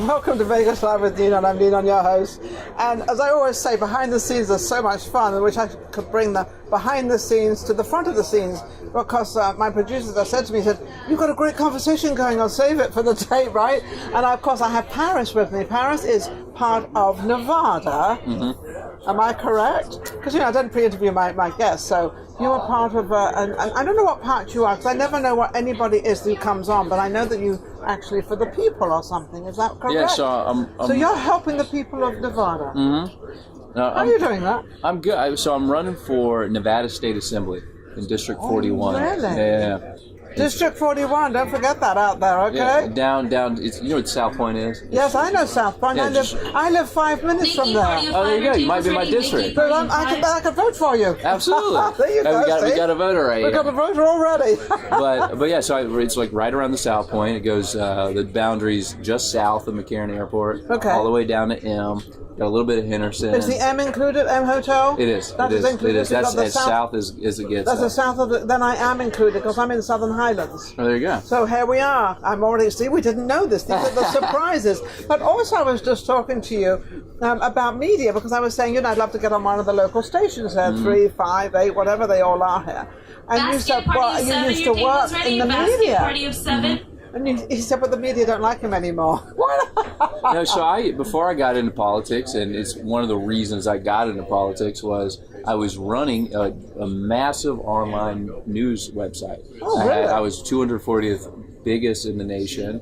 Welcome to Vegas Live with Ninon. I'm Ninon, your host. And as I always say, behind the scenes is so much fun. I wish I could bring the behind the scenes to the front of the scenes, because my producers have said to me, said, "You've got a great conversation going on, save it for the tape, right?" And of course I have Paris with me. Paris is part of Nevada. Mm-hmm. Am I correct? Because, I don't pre-interview my guests, so you are part of, and I don't know what part you are, because I never know what anybody is who comes on, but I know that you actually for the people or something. Is that correct? Yeah, so so you're helping the people of Nevada. Mm-hmm. How are you doing that? I'm good. So I'm running for Nevada State Assembly in District 41. Really? Yeah. District 41, don't forget that out there, okay? Yeah, down. It's, you know what South Point is? Yes, I know South Point. Yeah, I live 5 minutes from there. Oh, there you go. You might be in my district. But I can vote for you. Absolutely. There you go. We got a voter right here. We got a voter already. but yeah, so it's like right around the South Point. It goes, the boundaries just south of McCarran Airport. Okay. All the way down to M. Got a little bit of Henderson. Is the M included, M Hotel? It is. That is included. It is. That's as south as it gets. That's the south of it. Then I am included because I'm in Southern Highlands. Oh, there you go. So here we are. I'm already, we didn't know this. These are the surprises. But also I was just talking to you about media, because I was saying, I'd love to get on one of the local stations here, 3, 5, 8, whatever they all are here. And you said, well, you used to work in the media. Party of 7. And he said, but the media don't like him anymore. What? No, so before I got into politics, and it's one of the reasons I got into politics, was I was running a massive online news website. Oh, really? I was 240th biggest in the nation.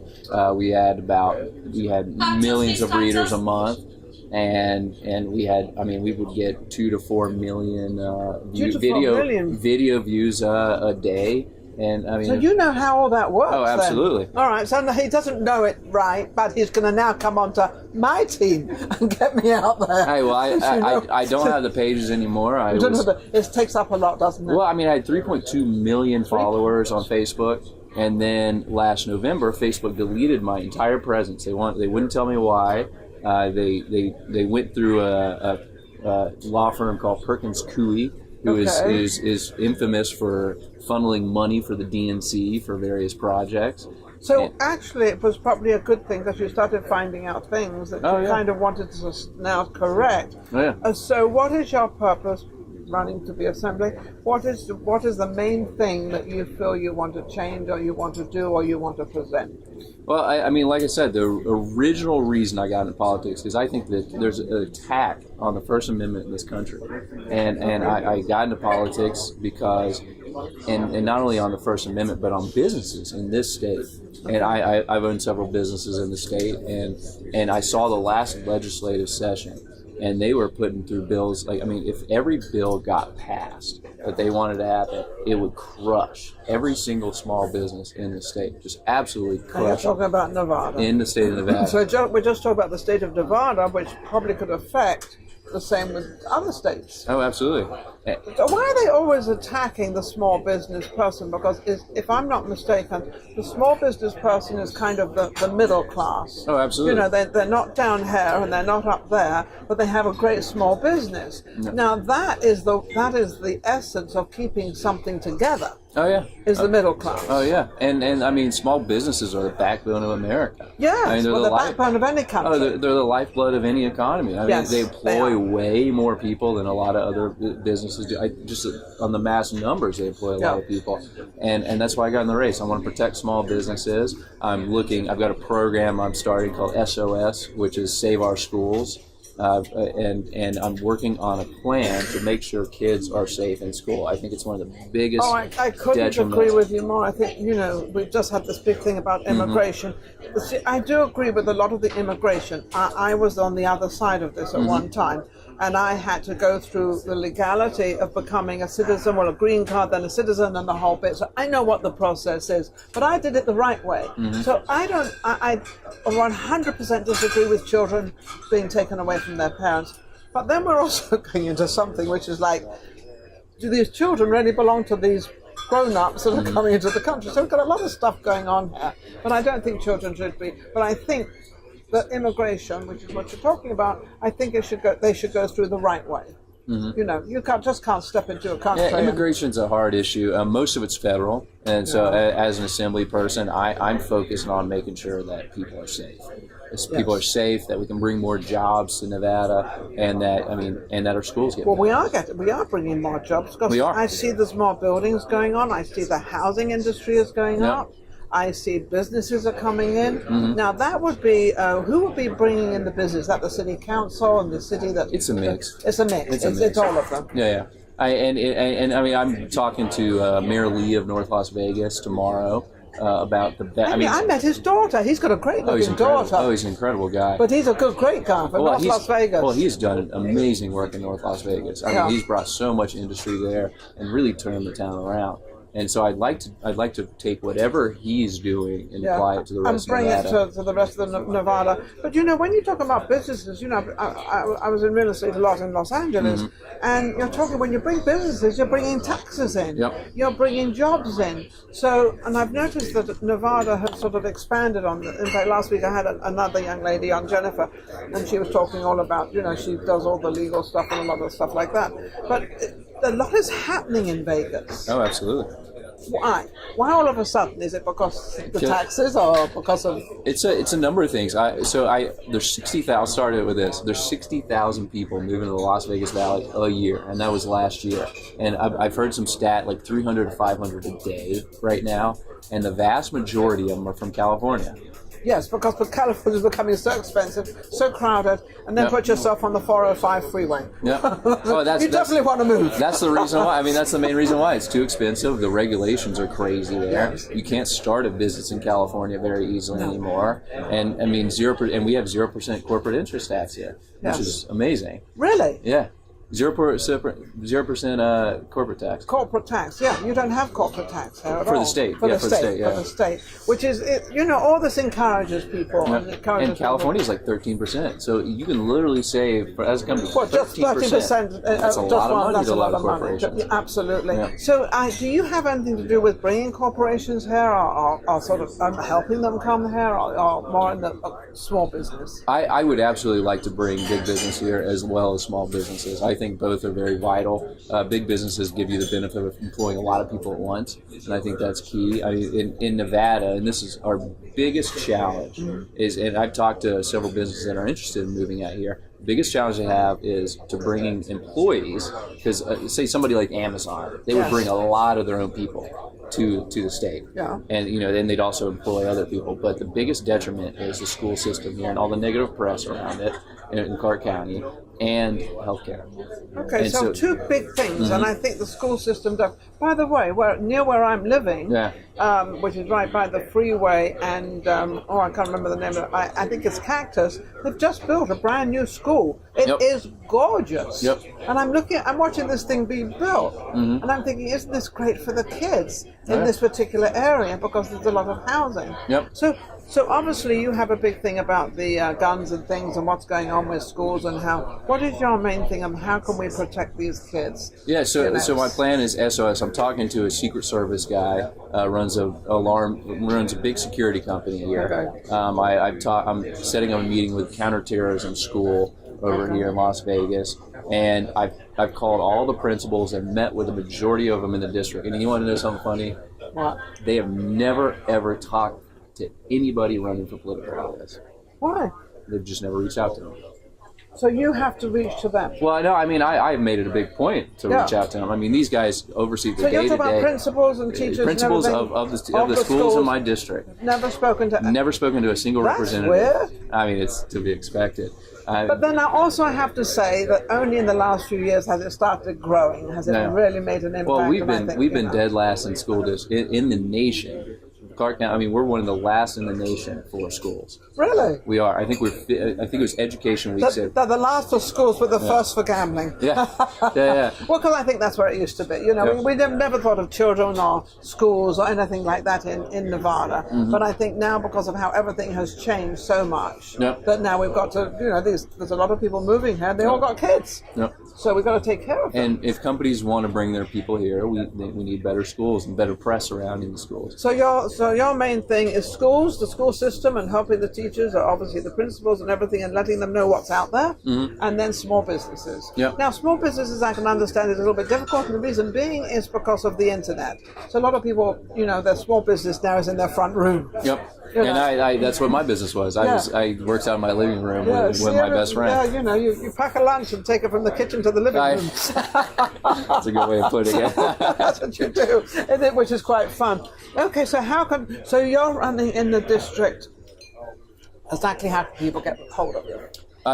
We had millions of readers a month. And we had, we would get 2 to 4 million video views a day. And so you know how all that works. Oh, absolutely. Then. All right, so he doesn't know it right, but he's going to now come onto my team and get me out there. Hey, well, I don't have the pages anymore. It takes up a lot, doesn't it? Well, I had 3.2 million followers on Facebook, and then last November, Facebook deleted my entire presence. They wouldn't tell me why. They went through a law firm called Perkins Coie, who is infamous for funneling money for the DNC for various projects. So actually it was probably a good thing, because you started finding out things that you kind of wanted to now correct. Oh, yeah. So what is your purpose running to the assembly? What is the main thing that you feel you want to change, or you want to do, or you want to present? Well, like I said, the original reason I got into politics is I think that there's an attack on the First Amendment in this country. And I got into politics because, and not only on the First Amendment, but on businesses in this state. And I've owned several businesses in the state, and I saw the last legislative session, and they were putting through bills, if every bill got passed that they wanted to happen, it would crush every single small business in the state. Just absolutely crush. You're talking about Nevada. In the state of Nevada. So we're just talking about the state of Nevada, which probably could affect the same with other states. Oh, absolutely. So why are they always attacking the small business person? Because if I'm not mistaken, the small business person is kind of the middle class. Oh, absolutely. They're not down here and they're not up there, but they have a great small business. No. Now that is the essence of keeping something together. Oh, yeah. Is the middle class. Oh, yeah. And small businesses are the backbone of America. Yeah, they're the backbone of any country. Oh, they're the lifeblood of any economy. They employ way more people than a lot of other businesses do. Just on the mass numbers, they employ a lot of people. And that's why I got in the race. I want to protect small businesses. I've got a program I'm starting called SOS, which is Save Our Schools. And I'm working on a plan to make sure kids are safe in school. I think it's one of the biggest. I couldn't agree with you more. I think we've just had this big thing about immigration. Mm-hmm. See, I do agree with a lot of the immigration. I was on the other side of this at one time, and I had to go through the legality of becoming a citizen, a green card, then a citizen, and the whole bit. So I know what the process is, but I did it the right way. Mm-hmm. So I 100% disagree with children being taken away from their parents. But then we're also going into something which is like, do these children really belong to these grown-ups that are coming into the country? So we've got a lot of stuff going on here, but I don't think children should be. But I think that immigration, which is what you're talking about, I think they should go through the right way. Mm-hmm. You can't step into a country. Yeah, immigration's a hard issue. Most of it's federal, and so as an assembly person, I'm focused on making sure that people are safe. people are safe, that we can bring more jobs to Nevada, and that our schools get Well, better. we are bringing more jobs because We are. I see there's more buildings going on. I see the housing industry is going Yep. up. I see businesses are coming in. Mm-hmm. Now that would be who would be bringing in the business? That the city council and the city that It's a mix. It's a mix. It's all of them. Yeah. I'm talking to Mayor Lee of North Las Vegas tomorrow about the. I met his daughter. He's got a great looking daughter. Oh, he's an incredible guy. But he's a great guy for North Las Vegas. Well, he's done amazing work in North Las Vegas. I mean, he's brought so much industry there and really turned the town around. And so I'd like to take whatever he's doing and apply it to the rest of Nevada. And bring it to the rest of Nevada. But when you talk about businesses, I was in real estate a lot in Los Angeles, and you're talking, when you bring businesses, you're bringing taxes in, you're bringing jobs in. So, and I've noticed that Nevada has sort of expanded on. In fact, last week I had another young lady on, Jennifer, and she was talking all about, she does all the legal stuff and a lot of stuff like that. But a lot is happening in Vegas. Oh, absolutely. Why? Why all of a sudden? Is it because the taxes, or because of? It's a number of things. There's 60,000. I'll start it with this. There's 60,000 people moving to the Las Vegas Valley a year, and that was last year. And I've heard some stat like 300 to 500 a day right now, and the vast majority of them are from California. Yes, because California is becoming so expensive, so crowded, and then put yourself on the 405 freeway. Yeah. Oh, you definitely want to move. That's the reason why. That's the main reason why. It's too expensive. The regulations are crazy there. Yes. You can't start a business in California very easily anymore. And and we have 0% corporate interest tax here, which is amazing. Really? Yeah. 0% corporate tax. Corporate tax, you don't have corporate tax here at all. For the state, for the state, which is, all this encourages people. Yeah. And California is like 13%, so you can literally save, as a company, just 13%. That's a lot of money to a lot of corporations. Absolutely. Yeah. So, do you have anything to do with bringing corporations here, or sort of helping them come here, or more in the small business? I would absolutely like to bring big business here as well as small businesses. I think both are very vital. Big businesses give you the benefit of employing a lot of people at once, and I think that's key. In Nevada, and this is our biggest challenge, and I've talked to several businesses that are interested in moving out here. The biggest challenge they have is to bringing employees, because say somebody like Amazon, they would bring a lot of their own people to the state, and then they'd also employ other people. But the biggest detriment is the school system here and all the negative press around it in Clark County, and healthcare. Okay, so two big things, and I think the school system does. By the way, near where I'm living, which is right by the freeway, and I can't remember the name of it. I think it's Cactus. They've just built a brand new school. It is gorgeous. Yep. And I'm watching this thing be built, and I'm thinking, isn't this great for the kids in this particular area, because there's a lot of housing. Yep. So obviously you have a big thing about the guns and things and what's going on with schools, and what is your main thing and how can we protect these kids? Yeah, so my plan is SOS. I'm talking to a Secret Service guy, runs a big security company here. Okay. I'm setting up a meeting with counterterrorism school over here in Las Vegas, and I've called all the principals and met with the majority of them in the district. And you want to know something funny? What? They have never ever talked to anybody running for political office. Why? They've just never reached out to them. So you have to reach to them. Well, no, I've made it a big point to reach out to them. These guys oversee the day-to-day. So you're talking about principals and teachers, principals and of the schools in my district. Never spoken to a single representative. Weird. It's to be expected. But then I also have to say that only in the last few years has it started growing. Has it really made an impact? Well, we've been dead last in school district in the nation. Clark County, we're one of the last in the nation for schools. Really? We are. I think it was Education Week. They're the last for schools, but the first for gambling. Yeah. Well, because I think that's where it used to be. We never thought of children or schools or anything like that in Nevada. But I think now, because of how everything has changed so much, that now we've got to, there's a lot of people moving here. They all got kids. So we've got to take care of them. And if companies want to bring their people here, we need better schools and better press surrounding the schools. So So your main thing is schools, the school system, and helping the teachers, or obviously the principals and everything, and letting them know what's out there, and then small businesses. Yep. Now, small businesses, I can understand, is a little bit difficult, and the reason being is because of the internet. So a lot of people, their small business now is in their front room. Yep. And I that's what my business was. I worked out in my living room with my best friend. Yeah, you pack a lunch and take it from the kitchen to the living room. That's a good way of putting it. That's what you do, which is quite fun. Okay, so so you're running in the district. Exactly how can people get hold of you?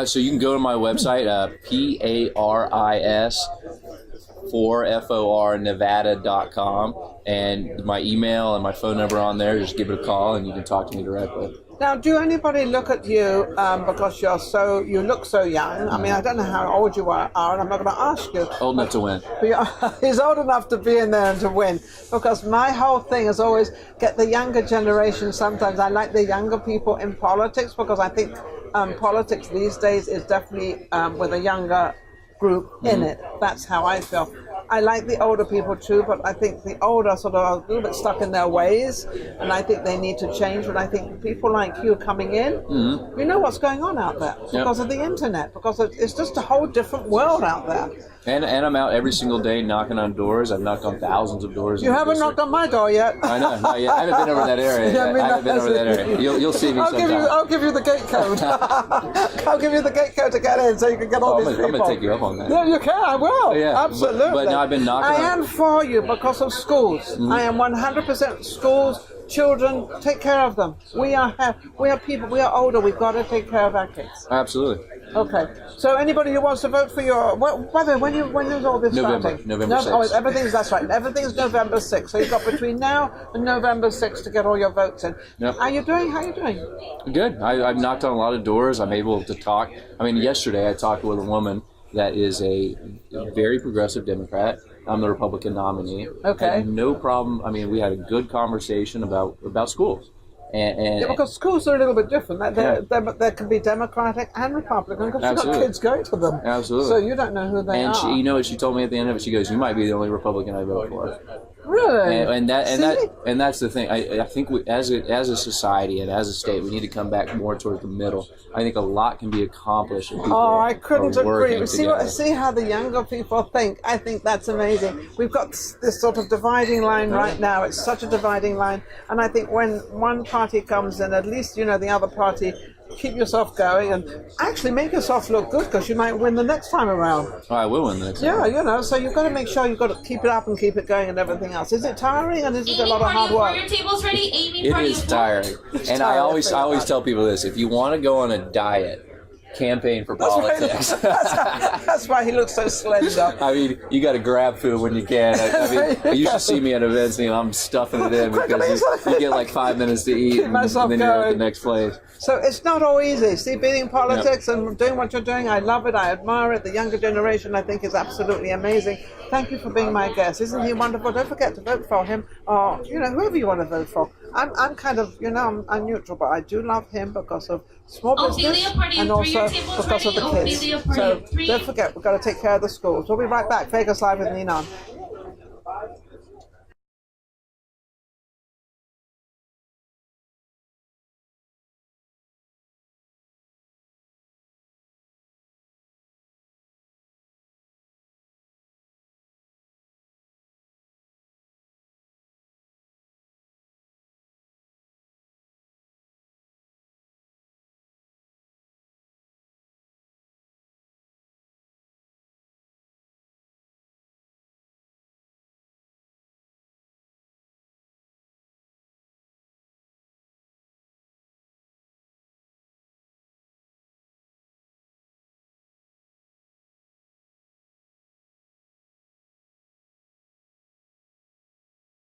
So you can go to my website, PARIS4FORNevada.com, and my email and my phone number on there. Just give it a call and you can talk to me directly. Now, do anybody look at you because you look so young? I mean, I don't know how old you are, and I'm not going to ask you. Old enough to win. He's old enough to be in there and to win, because my whole thing is always get the younger generation. Sometimes I like the younger people in politics, because I think politics these days is definitely with a younger group in it. That's how I feel. I like the older people too, but I think the older sort of are a little bit stuck in their ways, and I think they need to change. But I think people like you coming in, you know what's going on out there because of the internet, because it's just a whole different world out there. And I'm out every single day knocking on doors. I've knocked on thousands of doors. You haven't knocked on my door yet. I know, not yet. I haven't been over that area. You'll see me sometime. I'll give you the gate code. I'll give you the gate code to get in, so you can get all these people. I'm going to take you up on that. Yeah, you can. I will. Yeah, absolutely. But no, I've been knocking. I am for you because of schools. I am 100% schools. Children, take care of them. We are people. We are older. We've got to take care of our kids. Absolutely. Okay. So anybody who wants to vote for your, by the way, when is all this starting? November 6th. That's right. Everything's November 6th. So you've got between now and November 6th to get all your votes in. Yep. How are you doing? Good. I've knocked on a lot of doors. I'm able to talk. I mean, yesterday I talked with a woman that is a very progressive Democrat. I'm the Republican nominee. Okay. Had no problem. I mean, we had a good conversation about schools. And because schools are a little bit different. They can be Democratic and Republican, because you've got kids going to them. Absolutely. So you don't know who they are. And she told me at the end of it, she goes, "You might be the only Republican I vote for." Really? And that's the thing. I think as a society and as a state, we need to come back more towards the middle. I think a lot can be accomplished. If people I couldn't agree. Together. See how the younger people think. I think that's amazing. We've got this sort of dividing line right now. It's such a dividing line, and I think when one party comes in, at least the other party. Keep yourself going and actually make yourself look good, because you might win the next time around. Oh, I will win the next time. Yeah, so you've got to make sure you've got to keep it up and keep it going and everything else. Is it tiring, and is it a lot of hard work? Your table's ready. Amy, it is tiring. And I always tell people this: if you want to go on a diet, campaign for politics. That's why he looks so slender. I mean, you got to grab food when you can. You should see me at events, and I'm stuffing it in because you get like 5 minutes to eat, and then you're at the next place. So it's not all easy. See, being in politics and doing what you're doing, I love it. I admire it. The younger generation, I think, is absolutely amazing. Thank you for being my guest. Isn't he wonderful? Don't forget to vote for him, or whoever you want to vote for. I'm kind of, I'm neutral, but I do love him because of small business and also because of the kids. So don't forget, we've got to take care of the schools. We'll be right back. Vegas Live with Ninon.